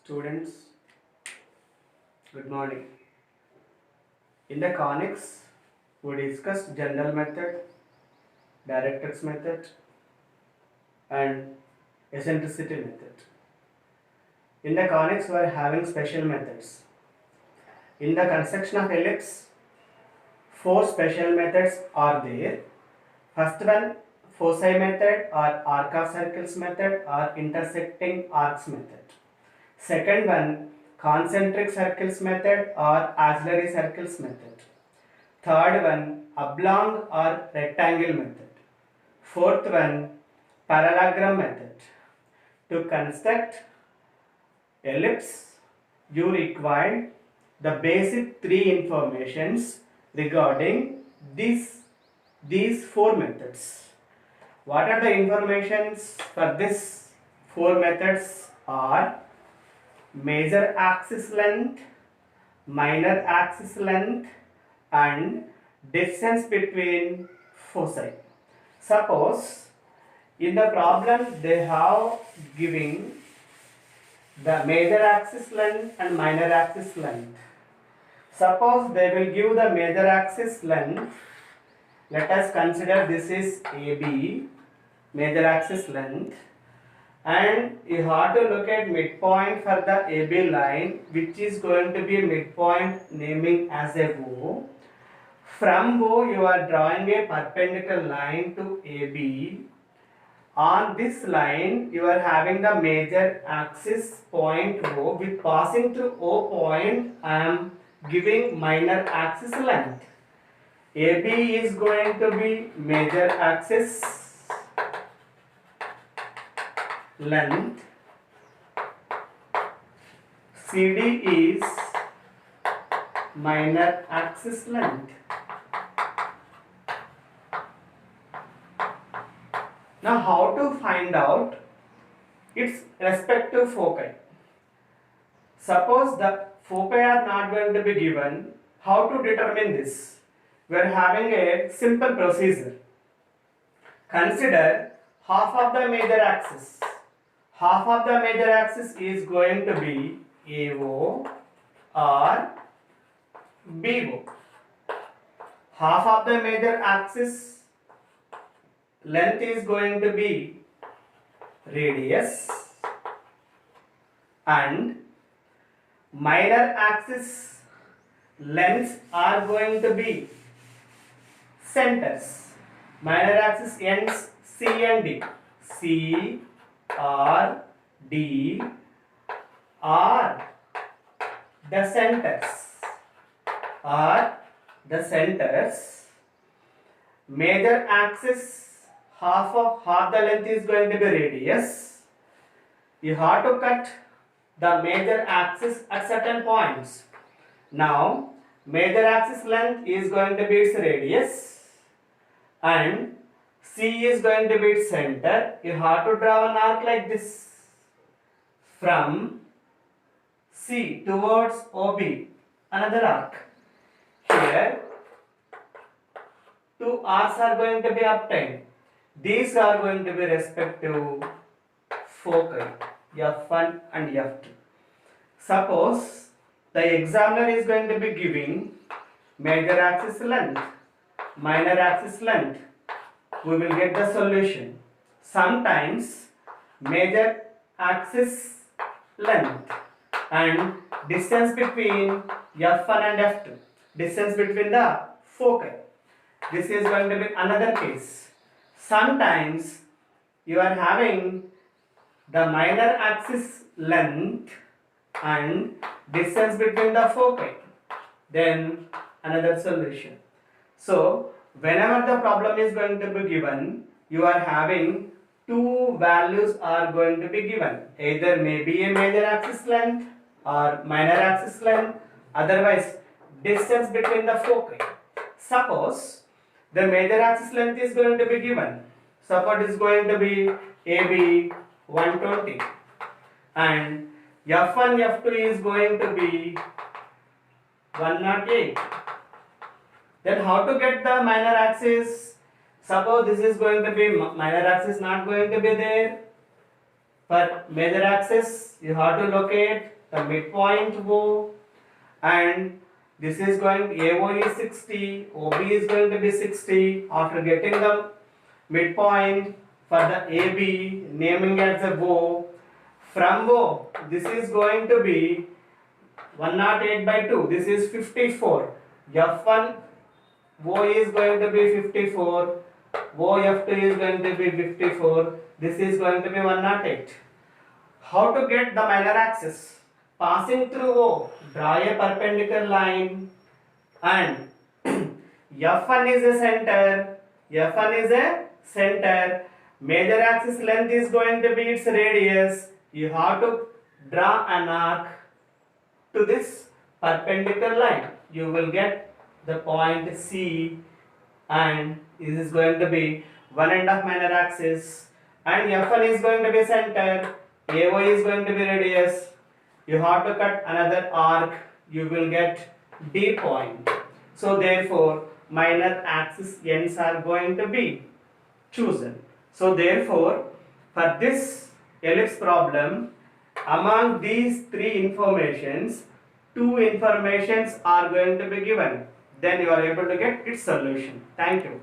Students, good morning. In the conics, we discussed general method, directrix method, and eccentricity method. In the conics, we are having special methods. In the construction of ellipse, four special methods are there. First one, foci method or arc of circles method or intersecting arcs method. Second one, concentric circles method or auxiliary circles method. Third one, oblong or rectangle method. Fourth one, parallelogram method. To construct ellipse, you require the basic three informations regarding these four methods. What are the informations for this four methods are major axis length, minor axis length, and distance between foci. Suppose in the problem they have giving the major axis length and minor axis length. Suppose they will give the major axis length. Let us consider this is AB, major axis length, and you have to look at midpoint for the AB line, which is going to be midpoint naming as a O. From O you are drawing a perpendicular line to AB. On this line you are having the major axis point O. With passing through O point I am giving minor axis length. AB is going to be major axis length, CD is minor axis length. Now how to find out its respective foci? Suppose the foci are not going to be given, how to determine this? We are having a simple procedure. Consider half of the major axis. Half of the major axis is going to be AO or BO. Half of the major axis length is going to be radius and minor axis lengths are going to be centers. Minor axis ends C and D. C or D are the centers. Major axis half the length is going to be radius. You have to cut the major axis at certain points. Now major axis length is going to be its radius and C is going to be its center. You have to draw an arc like this from C towards OB, another arc. Here two arcs are going to be obtained. These are going to be respective foci F1 and F2. Suppose the examiner is going to be giving major axis length, minor axis length. We will get the solution. Sometimes major axis length and distance between F1 and F2, distance between the foci. This is going to be another case. Sometimes you are having the minor axis length and distance between the foci, then another solution. So whenever the problem is going to be given, you are having two values are going to be given. Either maybe a major axis length or minor axis length, otherwise distance between the foci. Suppose the major axis length is going to be given. Suppose it is going to be AB 120 and F1 F2 is going to be 108. Then how to get the minor axis? Suppose this is going to be minor axis not going to be there. For major axis you have to locate the midpoint O, and this is going, AO is 60, OB is going to be 60. After getting the midpoint for the AB, naming as a O, from O, this is going to be 108 by 2, this is 54. F1 O is going to be 54, OF2 is going to be 54, this is going to be 108. How to get the minor axis? Passing through O, draw a perpendicular line, and F1 is a center, F1 is a center, major axis length is going to be its radius. You have to draw an arc to this perpendicular line. You will get the point C, and this is going to be one end of minor axis, and F1 is going to be center, AO is going to be radius. You have to cut another arc, you will get D point. So therefore minor axis ends are going to be chosen. So therefore for this ellipse problem, among these three informations, two informations are going to be given. Then you are able to get its solution. Thank you.